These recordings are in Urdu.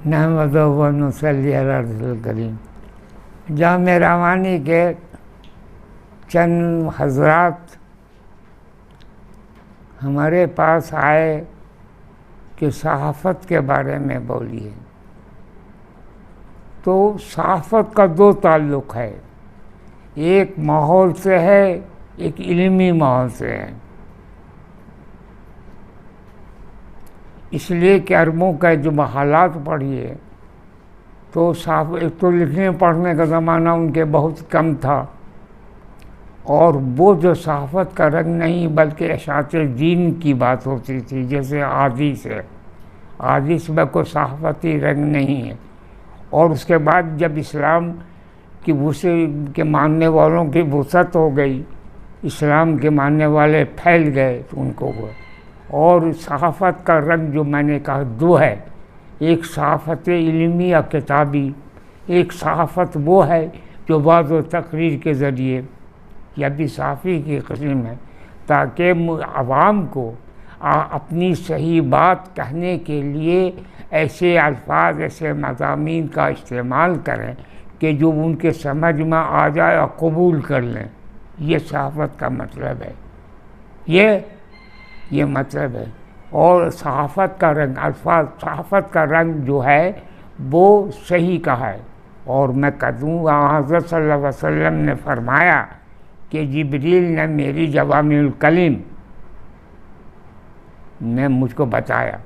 نحمدہ و نصلی علی رسول الکریم۔ جامع روانی کے چند حضرات ہمارے پاس آئے کہ صحافت کے بارے میں بولیے، تو صحافت کا دو تعلق ہے، ایک ماحول سے ہے، ایک علمی ماحول سے ہے۔ اس لیے کہ عربوں کا جو حالات پڑھیے تو ایک تو لکھنے پڑھنے کا زمانہ ان کے بہت کم تھا، اور وہ جو صحافت کا رنگ نہیں بلکہ اشاعت دین کی بات ہوتی تھی، جیسے حدیث ہے، حدیث میں کوئی صحافتی رنگ نہیں ہے۔ اور اس کے بعد جب اسلام کی وسعت کے ماننے والوں کی وسعت ہو گئی، اسلام کے ماننے والے پھیل گئے تو ان کو ہوا۔ اور صحافت کا رنگ جو میں نے کہا دو ہے، ایک صحافت علمی یا کتابی، ایک صحافت وہ ہے جو بعض و تقریر کے ذریعے یا بھی صحافی کی قسم ہے، تاکہ عوام کو اپنی صحیح بات کہنے کے لیے ایسے الفاظ، ایسے مضامین کا استعمال کریں کہ جو ان کے سمجھ میں آ جائے اور قبول کر لیں۔ یہ صحافت کا مطلب ہے، یہ مطلب ہے۔ اور صحافت کا رنگ، صحافت کا رنگ جو ہے وہ صحیح کا ہے۔ اور میں کہہ دوں حضرت صلی اللہ علیہ وسلم نے فرمایا کہ جبریل نے میری جوامع الکلم نے مجھ کو بتایا،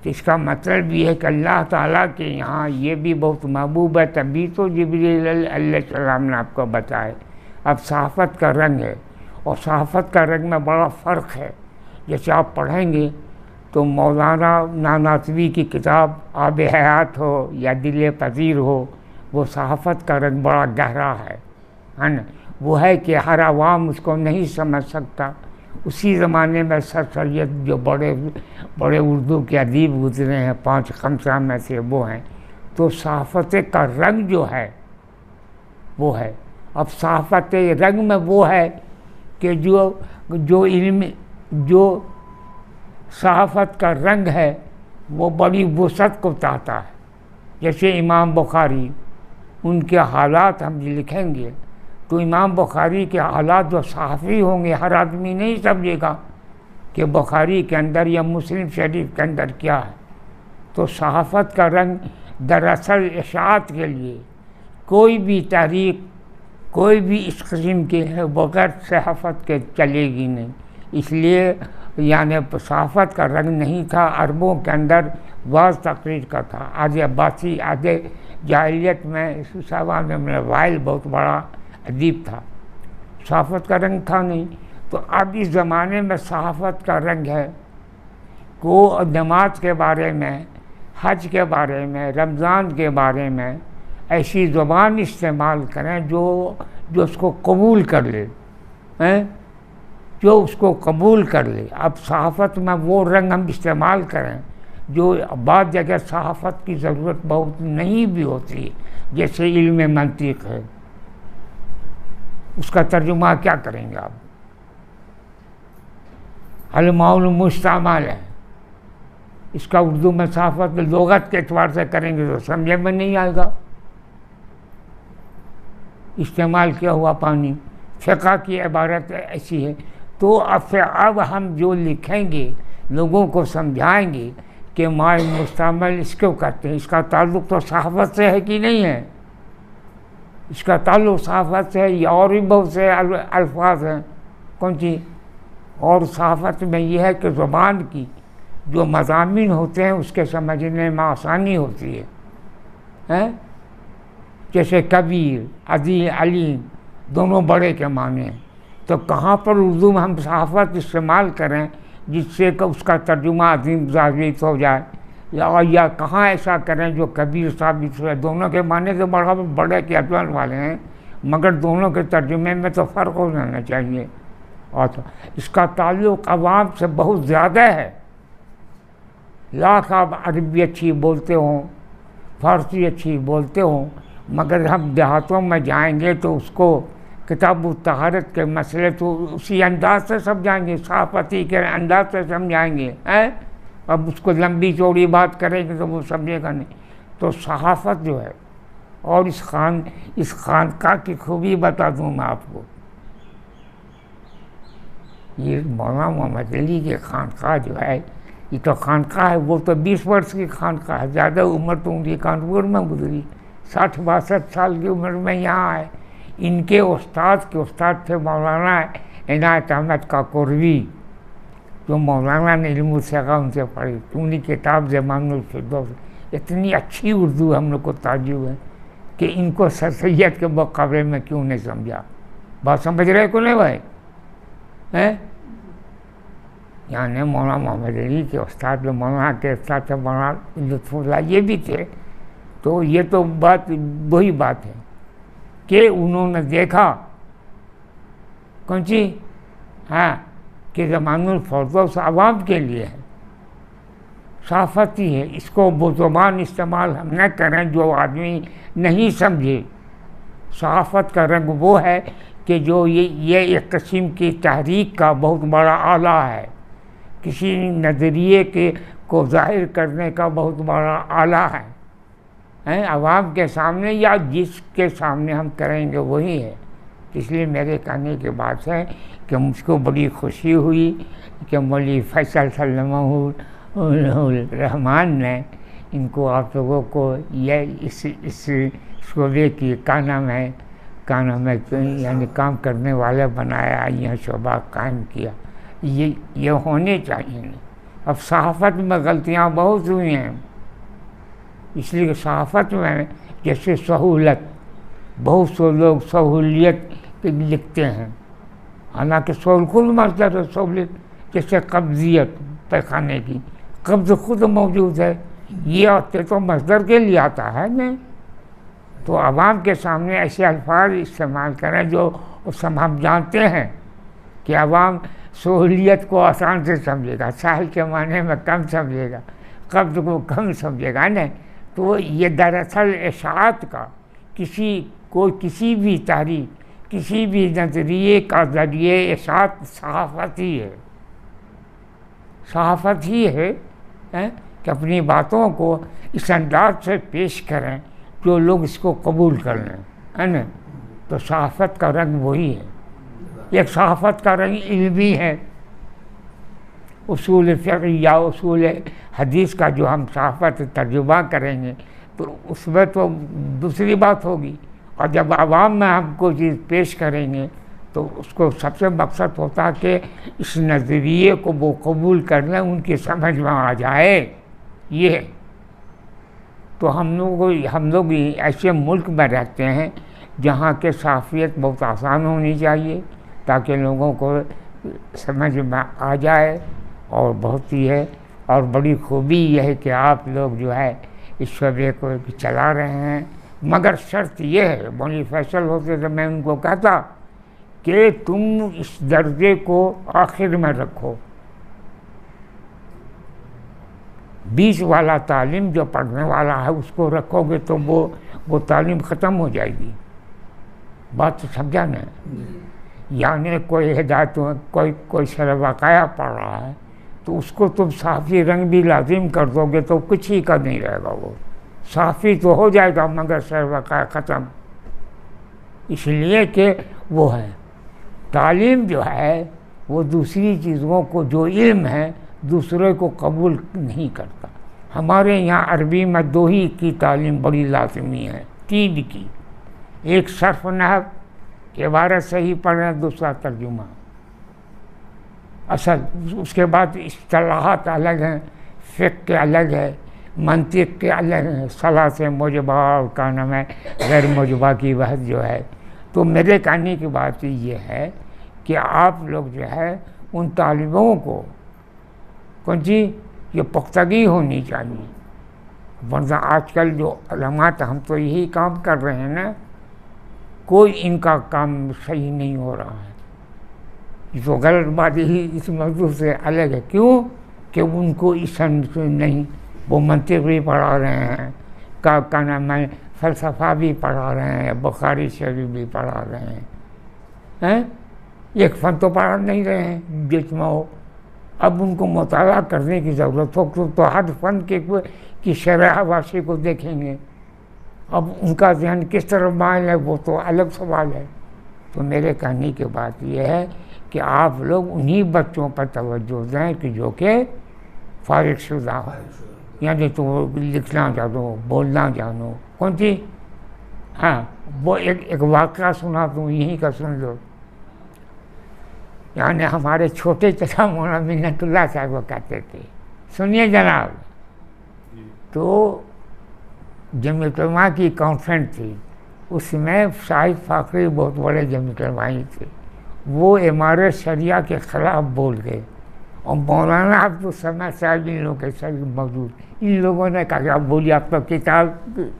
تو اس کا مطلب یہ ہے کہ اللہ تعالیٰ کے یہاں یہ بھی بہت محبوب ہے، تبھی تو جبریل علیہ السلام نے آپ کو بتایا۔ اب صحافت کا رنگ ہے، اور صحافت کا رنگ میں بڑا فرق ہے۔ جیسے آپ پڑھیں گے تو مولانا نانوتوی کی کتاب آب حیات ہو یا دل پذیر ہو، وہ صحافت کا رنگ بڑا گہرا ہے نا۔ وہ ہے کہ ہر عوام اس کو نہیں سمجھ سکتا۔ اسی زمانے میں سر سید جو بڑے اردو کے ادیب گزرے ہیں، 5 خمسہ میں سے وہ ہیں۔ تو صحافت کا رنگ جو ہے وہ ہے۔ اب صحافت رنگ میں وہ ہے کہ جو صحافت کا رنگ ہے وہ بڑی وسعت کو چاہتا ہے۔ جیسے امام بخاری، ان کے حالات ہم لکھیں گے تو امام بخاری کے حالات جو صحافی ہوں گے، ہر آدمی نہیں سمجھے گا کہ بخاری کے اندر یا مسلم شریف کے اندر کیا ہے۔ تو صحافت کا رنگ دراصل اشاعت کے لیے کوئی بھی تحریک، کوئی بھی اس قسم کے ہے بغیر صحافت کے چلے گی نہیں۔ اس لیے یعنی صحافت کا رنگ نہیں تھا عربوں کے اندر، بعض تقریر کا تھا۔ آج عباسی، آج جاہلیت میں صاحبان میں وائل بہت بڑا ادیب تھا، صحافت کا رنگ تھا نہیں۔ تو اب اس زمانے میں صحافت کا رنگ ہے، کو نماز کے بارے میں، حج کے بارے میں، رمضان کے بارے میں ایسی زبان استعمال کریں جو اس کو قبول کر لے، جو اس کو قبول کر لے۔ اب صحافت میں وہ رنگ ہم استعمال کریں جو بعض جگہ صحافت کی ضرورت بہت نہیں بھی ہوتی، جیسے علم منطق ہے، اس کا ترجمہ کیا کریں گے آپ؟ المعول مستعمل ہے، اس کا اردو میں صحافت لغت کے اعتبار سے کریں گے تو سمجھے میں نہیں آئے گا۔ استعمال کیا ہوا پانی، فقہ کی عبارت ایسی ہے۔ تو اب ہم جو لکھیں گے لوگوں کو سمجھائیں گے کہ ماء مستعمل اس کو کہتے ہیں، اس کا تعلق تو صحافت سے ہے کہ نہیں ہے؟ اس کا تعلق صحافت سے ہے، یا اور بھی بہت سے الفاظ ہیں کون سی؟ اور صحافت میں یہ ہے کہ زبان کی جو مضامین ہوتے ہیں اس کے سمجھنے میں آسانی ہوتی ہے۔ جیسے کبیر، عظیم، علیم دونوں بڑے کے معنی ہیں۔ تو کہاں پر اردو میں ہم صحافت استعمال کریں جس سے کہ اس کا ترجمہ عظیم ثابت ہو جائے، یا کہاں ایسا کریں جو کبیر ثابت ہو جائے؟ دونوں کے معنی تو بڑے کے اطلاع والے ہیں، مگر دونوں کے ترجمے میں تو فرق ہو جانا چاہیے۔ اور اس کا تعلق عوام سے بہت زیادہ ہے۔ لاکھ آپ عربی اچھی بولتے ہوں، فارسی اچھی بولتے ہوں، مگر ہم دیہاتوں میں جائیں گے تو اس کو کتاب الطہارت کے مسئلے تو اسی انداز سے سمجھائیں گے، صحافتی کے انداز سے سمجھائیں گے۔ اب اس کو لمبی چوڑی بات کریں گے تو وہ سمجھے گا نہیں۔ تو صحافت جو ہے، اور اس خانقاہ کی خوبی بتا دوں میں آپ کو، یہ مولانا محمد علی کی خانقاہ جو ہے، یہ تو خانقاہ ہے، وہ تو 20 برس کی خانقاہ ہے، زیادہ عمر تو ان کی کانپور میں گزری، 60-62 سال کی عمر میں یہاں آئے۔ ان کے استاد کے استاد تھے مولانا عنایت احمد کاکوروی، جو مولانا نے علم الصیغہ ان سے پڑھی، ان کی کتاب زمان الفردوس، اتنی اچھی اردو ہم لوگ کو تعجب ہے کہ ان کو سر سید کے مقابلے میں کیوں نہیں سمجھا۔ بات سمجھ رہے کو نہیں بھائی؟ یعنی مولانا محمد علی کے استاد جو مولانا کے استاد تھے مولانا لطف اللہ یہ بھی تھے، تو یہ تو بات وہی بات ہے کہ انہوں نے دیکھا کون سی کہ زمان الفردوس عوام کے لیے ہے، صحافتی ہے، اس کو وہ زبان استعمال ہم نہ کریں جو آدمی نہیں سمجھے۔ صحافت کا رنگ وہ ہے کہ جو یہ ایک قسم کی تحریک کا بہت بڑا آلہ ہے، کسی نظریے کو ظاہر کرنے کا بہت بڑا آلہ ہے، عوام کے سامنے یا جس کے سامنے ہم کریں گے وہی ہے۔ اس لیے میرے کہنے کی بات ہے کہ مجھ کو بڑی خوشی ہوئی کہ مولوی فیصل سلمہ الرحمان نے ان کو آپ لوگوں کو یہ اس شعبے کی کیا نام ہے یعنی کام کرنے والے بنایا، یہ شعبہ قائم کیا، یہ ہونے چاہیے۔ اب صحافت میں غلطیاں بہت ہوئی ہیں، اس لیے صحافت میں جیسے سہولت، بہت سے لوگ سہولیت لکھتے ہیں، حالانکہ کل مصدر سہولت، جیسے قبضیت پیخانے کی، قبض خود موجود ہے، یہ آتے تو مصدر کے لیے آتا ہے نا۔ تو عوام کے سامنے ایسے الفاظ استعمال کریں جو ہم جانتے ہیں کہ عوام سہولیت کو آسان سے سمجھے گا، سہل کے معنی میں کم سمجھے گا، قبض کو کم سمجھے گا نا۔ تو یہ دراصل اشاعت کا کسی بھی تحریک، کسی بھی نظریے کا ذریعے اشاعت صحافت ہی ہے، صحافت ہی ہے کہ اپنی باتوں کو اس انداز سے پیش کریں جو لوگ اس کو قبول کر لیں، ہے نا۔ تو صحافت کا رنگ وہی ہے۔ ایک صحافت کا رنگ علمی ہے، اصول فقہ یا اصول حدیث کا جو ہم صحافت ترجمہ کریں گے تو اس میں تو دوسری بات ہوگی، اور جب عوام میں ہم کو چیز پیش کریں گے تو اس کو سب سے مقصد ہوتا کہ اس نظریے کو وہ قبول کر لیں، ان کی سمجھ میں آ جائے۔ یہ تو ہم لوگ ایسے ملک میں رہتے ہیں جہاں کے صحافیت بہت آسان ہونی چاہیے تاکہ لوگوں کو سمجھ میں آ جائے، اور بہت ہی ہے، اور بڑی خوبی یہ ہے کہ آپ لوگ جو ہے اس شعبے کو چلا رہے ہیں، مگر شرط یہ ہے، مولوی فیصل ہوتے تو میں ان کو کہتا کہ تم اس درجے کو آخر میں رکھو، بیچ والا تعلیم جو پڑھنے والا ہے اس کو رکھو گے تو وہ تعلیم ختم ہو جائے گی۔ بات تو سمجھا نا؟ یعنی کوئی ہدایت کوئی شرح وقایہ پڑھ رہا ہے تو اس کو تم صحافی رنگ بھی لازم کر دو گے تو کچھ ہی کا نہیں رہے گا، وہ صحافی تو ہو جائے گا مگر شرح وقایہ ختم۔ اس لیے کہ وہ ہے تعلیم جو ہے وہ دوسری چیزوں کو، جو علم ہے دوسرے کو قبول نہیں کرتا۔ ہمارے یہاں عربی میں 2 ہی کی تعلیم بڑی لازمی ہے، 3 کی، ایک صرف نحو، عبارت صحیح پڑھیں، دوسرا ترجمہ اصل، اس کے بعد اصطلاحات الگ ہیں، فقہ کے الگ ہے، منطق کے الگ ہیں، ثلاث موجبہ اور کا نام ہے غیر موجبہ کی بحث جو ہے۔ تو میرے کہنے کی بات یہ ہے کہ آپ لوگ جو ہے ان طالبوں کو یہ پختگی ہونی چاہیے، ورنہ آج کل جو علامات ہم تو یہی کام کر رہے ہیں نا، کوئی ان کا کام صحیح نہیں ہو رہا ہے۔ یہ تو غلط بات ہی اس موضوع سے الگ ہے، کیوں کہ ان کو اس نہیں، وہ منطق بھی پڑھا رہے ہیں، کا نام ہے فلسفہ بھی پڑھا رہے ہیں، بخاری شریف بھی پڑھا رہے ہیں، ایک فن تو پڑھا نہیں رہے ہیں جس میں ہو، اب ان کو مطالعہ کرنے کی ضرورت ہو تو ہر فن کی شرح واشی کو دیکھیں گے. اب ان کا ذہن کس طرح مائل ہے وہ تو الگ سوال ہے. تو میرے کہنے کی بات یہ ہے کہ آپ لوگ انہی بچوں پر توجہ دیں کہ جو کہ فارغ شدہ ہو, یعنی تو لکھنا جانو, بولنا جانو. کون سی؟ ہاں, وہ ایک واقعہ سنا دوں, یہیں کا سن لو. یعنی ہمارے چھوٹے چچا مولانا منت اللہ صاحب وہ کہتے تھے, سنیے جناب, تو جمعیت علماء کی کانفرنس تھی, اس میں شاہد فاقری بہت بڑے جمعیت علماء تھے, وہ عمارت شریعہ کے خلاف بول گئے, اور مولانا عبد الصمد صاحب ان لوگوں کے ساتھ موجود, ان لوگوں نے کہا کہ آپ بولیے, آپ تو کتاب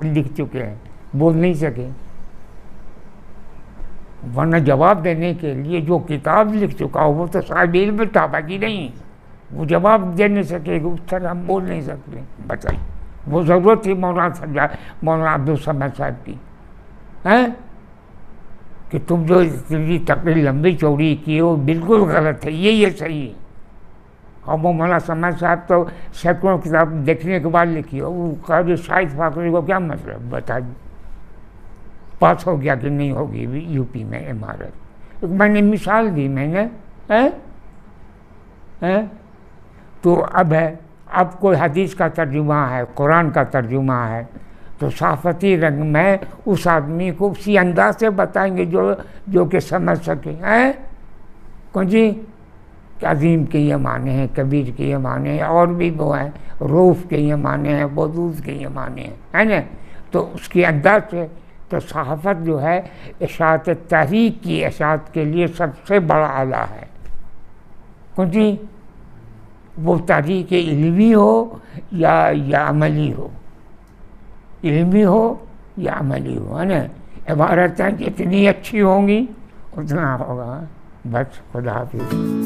لکھ چکے ہیں, بول نہیں سکے. ورنہ جواب دینے کے لیے جو کتاب لکھ چکا ہو وہ تو صاحب علم تھا, باقی نہیں, وہ جواب دے نہیں سکے, اس طرح ہم بول نہیں سکتے. بتائیے, وہ ضرورت تھی مولانا عبد الصمد صاحب کی کہ تم جو اتنی تقریر لمبی چوڑی کی وہ بالکل غلط ہے, یہ صحیح ہے. اور وہ مولانا صمد صاحب تو سینکڑوں کتاب دیکھنے کے بعد لکھی ہو, وہ کہا شاہد فاقری کو کیا مطلب, بتا دی پاس ہو گیا کہ نہیں ہوگی یو پی میں عمارت. میں نے مثال دی, میں نے تو اب کوئی حدیث کا ترجمہ ہے, قرآن کا ترجمہ ہے, تو صحافتی رنگ میں اس آدمی کو اسی انداز سے بتائیں گے جو کہ سمجھ سکے. کون جی, عظیم کے یہ معنی ہیں, کبیر کے یہ معنی ہیں, اور بھی وہ ہیں, روف کے یہ معنی ہیں, بدوز کے یہ معنی ہیں, ہے نا. تو اس کے انداز سے تو صحافت جو ہے اشاعت تحریک کی اشاعت کے لیے سب سے بڑا آلہ ہے. کون جی, وہ تحریک علمی ہو یا عملی ہو, علمی ہو یا عملی ہو, ہے نا. عبارتیں جتنی اچھی ہوں گی اتنا ہوگا. بس, خدا حافظ.